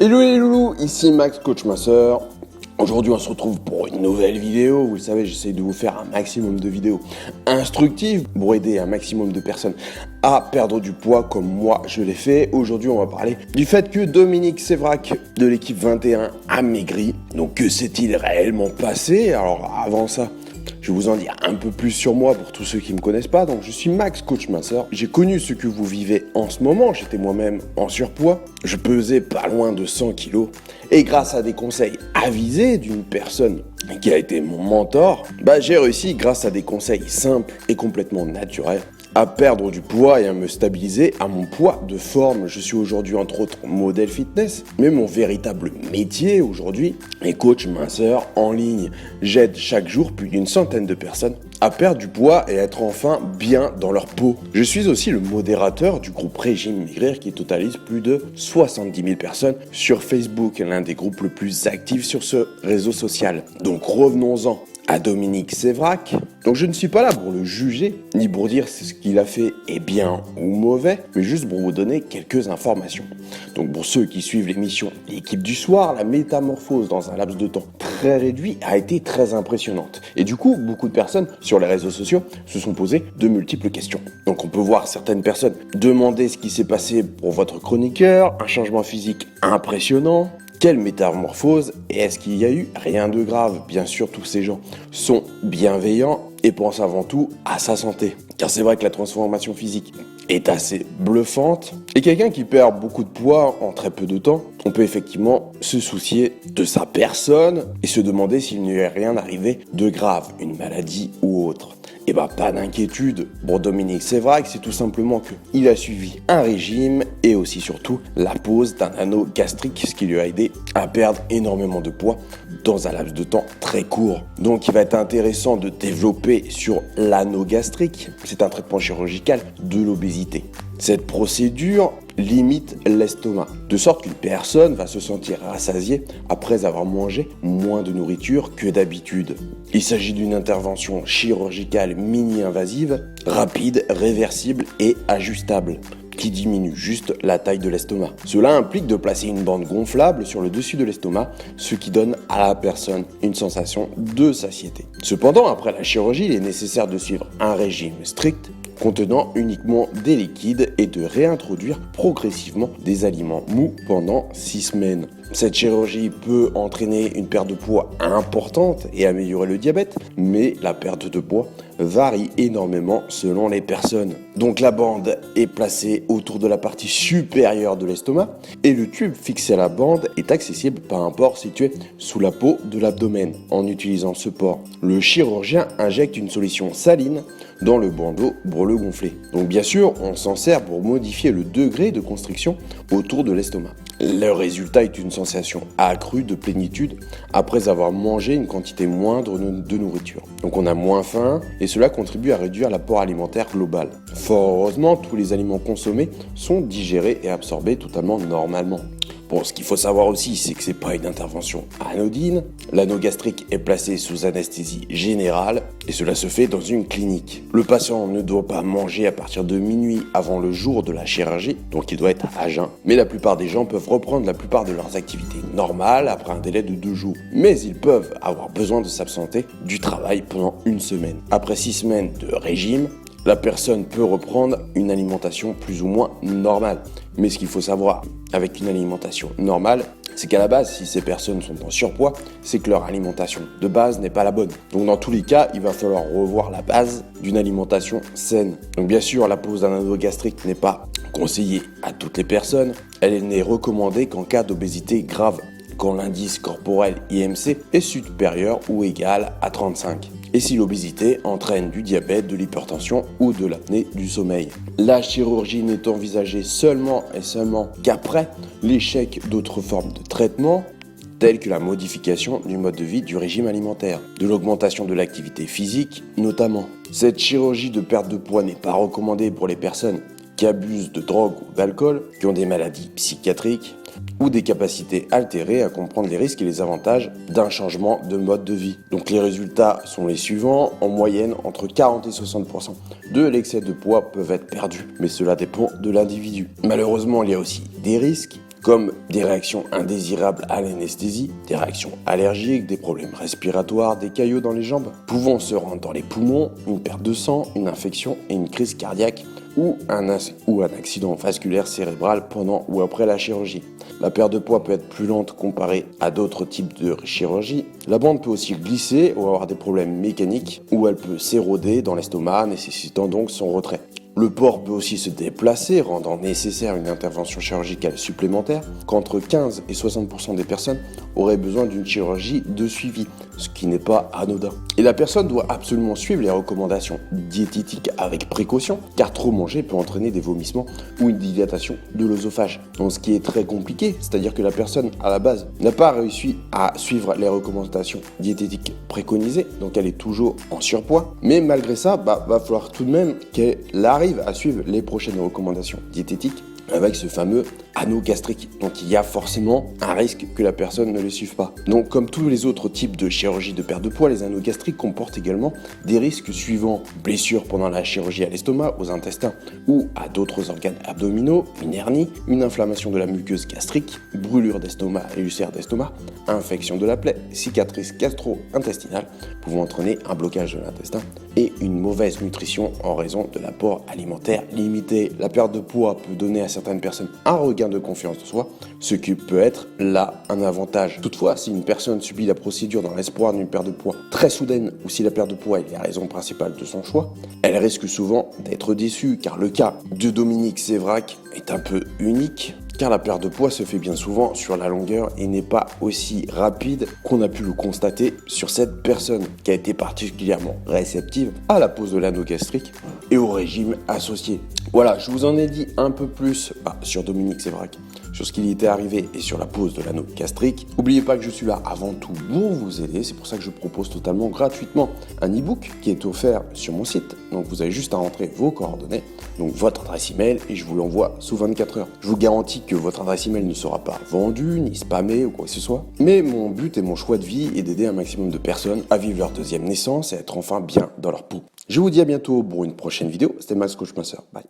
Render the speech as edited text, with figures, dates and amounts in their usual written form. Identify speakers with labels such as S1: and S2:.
S1: Hello les loulous, ici Max Coach Masseur. Aujourd'hui on se retrouve pour une nouvelle vidéo. Vous le savez, j'essaie de vous faire un maximum de vidéos instructives pour aider un maximum de personnes à perdre du poids comme moi je l'ai fait. Aujourd'hui on va parler du fait que Dominique Sévrac de l'équipe 21 a maigri. Donc que s'est-il réellement passé? Alors avant ça, je vais vous en dire un peu plus sur moi pour tous ceux qui ne me connaissent pas. Donc je suis Max Coach Masseur. J'ai connu ce que vous vivez en ce moment. J'étais moi-même en surpoids. Je pesais pas loin de 100 kilos. Et grâce à des conseils avisés d'une personne qui a été mon mentor, j'ai réussi grâce à des conseils simples et complètement naturels à perdre du poids et à me stabiliser à mon poids de forme. Je suis aujourd'hui entre autres modèle fitness, mais mon véritable métier aujourd'hui est coach minceur en ligne. J'aide chaque jour plus d'une centaine de personnes à perdre du poids et être enfin bien dans leur peau. Je suis aussi le modérateur du groupe Régime Maigrir qui totalise plus de 70 000 personnes sur Facebook, l'un des groupes le plus actifs sur ce réseau social. Donc revenons-en à Dominique Sévrac. Donc je ne suis pas là pour le juger, ni pour dire si ce qu'il a fait est bien ou mauvais, mais juste pour vous donner quelques informations. Donc pour ceux qui suivent l'émission L'équipe du soir, la métamorphose dans un laps de temps très réduit a été très impressionnante. Et du coup, beaucoup de personnes sur les réseaux sociaux se sont posées de multiples questions. Donc on peut voir certaines personnes demander ce qui s'est passé pour votre chroniqueur, un changement physique impressionnant. Quelle métamorphose, et est-ce qu'il y a eu rien de grave? Bien sûr, tous ces gens sont bienveillants et pensent avant tout à sa santé. Car c'est vrai que la transformation physique est assez bluffante. Et quelqu'un qui perd beaucoup de poids en très peu de temps, on peut effectivement se soucier de sa personne et se demander s'il n'y est rien arrivé de grave, une maladie ou autre. Et pas d'inquiétude pour Dominique Sévrac, c'est tout simplement qu'il a suivi un régime et aussi surtout la pose d'un anneau gastrique, ce qui lui a aidé à perdre énormément de poids dans un laps de temps très court. Donc il va être intéressant de développer sur l'anneau gastrique, c'est un traitement chirurgical de l'obésité. Cette procédure limite l'estomac, de sorte qu'une personne va se sentir rassasiée après avoir mangé moins de nourriture que d'habitude. Il s'agit d'une intervention chirurgicale mini-invasive, rapide, réversible et ajustable, qui diminue juste la taille de l'estomac. Cela implique de placer une bande gonflable sur le dessus de l'estomac, ce qui donne à la personne une sensation de satiété. Cependant, après la chirurgie, il est nécessaire de suivre un régime strict contenant uniquement des liquides et de réintroduire progressivement des aliments mous pendant 6 semaines. Cette chirurgie peut entraîner une perte de poids importante et améliorer le diabète, mais la perte de poids varie énormément selon les personnes. Donc la bande est placée autour de la partie supérieure de l'estomac et le tube fixé à la bande est accessible par un port situé sous la peau de l'abdomen. En utilisant ce port, le chirurgien injecte une solution saline dans le bandeau pour le gonfler. Donc bien sûr, on s'en sert pour modifier le degré de constriction autour de l'estomac. Le résultat est une sensation accrue de plénitude après avoir mangé une quantité moindre de nourriture. Donc on a moins faim et cela contribue à réduire l'apport alimentaire global. Fort heureusement, tous les aliments consommés sont digérés et absorbés totalement normalement. Bon, ce qu'il faut savoir aussi, c'est que c'est pas une intervention anodine. L'anneau gastrique est placé sous anesthésie générale et cela se fait dans une clinique. Le patient ne doit pas manger à partir de minuit avant le jour de la chirurgie, donc il doit être à jeun. Mais la plupart des gens peuvent reprendre la plupart de leurs activités normales après un délai de 2 jours. Mais ils peuvent avoir besoin de s'absenter du travail pendant 1 semaine. Après 6 semaines de régime, la personne peut reprendre une alimentation plus ou moins normale. Mais ce qu'il faut savoir avec une alimentation normale, c'est qu'à la base, si ces personnes sont en surpoids, c'est que leur alimentation de base n'est pas la bonne. Donc dans tous les cas, il va falloir revoir la base d'une alimentation saine. Donc bien sûr, la pose d'un anneau gastrique n'est pas conseillée à toutes les personnes. Elle n'est recommandée qu'en cas d'obésité grave, quand l'indice corporel IMC est supérieur ou égal à 35. Et si l'obésité entraîne du diabète, de l'hypertension ou de l'apnée du sommeil. La chirurgie n'est envisagée seulement qu'après l'échec d'autres formes de traitement, telles que la modification du mode de vie du régime alimentaire, de l'augmentation de l'activité physique notamment. Cette chirurgie de perte de poids n'est pas recommandée pour les personnes qui abusent de drogue ou d'alcool, qui ont des maladies psychiatriques, ou des capacités altérées à comprendre les risques et les avantages d'un changement de mode de vie. Donc les résultats sont les suivants. En moyenne, entre 40 et 60% de l'excès de poids peuvent être perdus, mais cela dépend de l'individu. Malheureusement, il y a aussi des risques. comme des réactions indésirables à l'anesthésie, des réactions allergiques, des problèmes respiratoires, des caillots dans les jambes, pouvant se rendre dans les poumons, une perte de sang, une infection et une crise cardiaque ou un accident vasculaire cérébral pendant ou après la chirurgie. La perte de poids peut être plus lente comparée à d'autres types de chirurgie. La bande peut aussi glisser ou avoir des problèmes mécaniques, ou elle peut s'éroder dans l'estomac, nécessitant donc son retrait. Le porc peut aussi se déplacer, rendant nécessaire une intervention chirurgicale supplémentaire, qu'entre 15 et 60% des personnes auraient besoin d'une chirurgie de suivi, ce qui n'est pas anodin. Et la personne doit absolument suivre les recommandations diététiques avec précaution, car trop manger peut entraîner des vomissements ou une dilatation de l'œsophage. Donc ce qui est très compliqué, c'est-à-dire que la personne à la base n'a pas réussi à suivre les recommandations diététiques préconisées, donc elle est toujours en surpoids, mais malgré ça, va falloir tout de même qu'elle arrive à suivre les prochaines recommandations diététiques avec ce fameux anneau gastrique. Donc il y a forcément un risque que la personne ne le suive pas. Donc comme tous les autres types de chirurgie de perte de poids, les anneaux gastriques comportent également des risques suivants: blessures pendant la chirurgie à l'estomac, aux intestins ou à d'autres organes abdominaux, une hernie, une inflammation de la muqueuse gastrique, brûlure d'estomac et ulcère d'estomac, infection de la plaie, cicatrice gastro-intestinale pouvant entraîner un blocage de l'intestin et une mauvaise nutrition en raison de l'apport alimentaire limité. La perte de poids peut donner à certaines personnes un regain de confiance en soi, ce qui peut être là un avantage. Toutefois, si une personne subit la procédure dans l'espoir d'une perte de poids très soudaine, ou si la perte de poids est la raison principale de son choix, elle risque souvent d'être déçue, car le cas de Dominique Sévrac est un peu unique, car la perte de poids se fait bien souvent sur la longueur et n'est pas aussi rapide qu'on a pu le constater sur cette personne, qui a été particulièrement réceptive à la pose de l'anneau gastrique et au régime associé. Voilà, je vous en ai dit un peu plus sur Dominique Sévrac, sur ce qui lui était arrivé et sur la pose de l'anneau gastrique. N'oubliez pas que je suis là avant tout pour vous aider, c'est pour ça que je propose totalement gratuitement un e-book qui est offert sur mon site. Donc vous avez juste à rentrer vos coordonnées, donc votre adresse email, et je vous l'envoie sous 24 heures. Je vous garantis que votre adresse email ne sera pas vendue, ni spammée ou quoi que ce soit, mais mon but et mon choix de vie est d'aider un maximum de personnes à vivre leur deuxième naissance et à être enfin bien dans leur peau. Je vous dis à bientôt pour une prochaine vidéo. C'était Max Coach Master. Bye.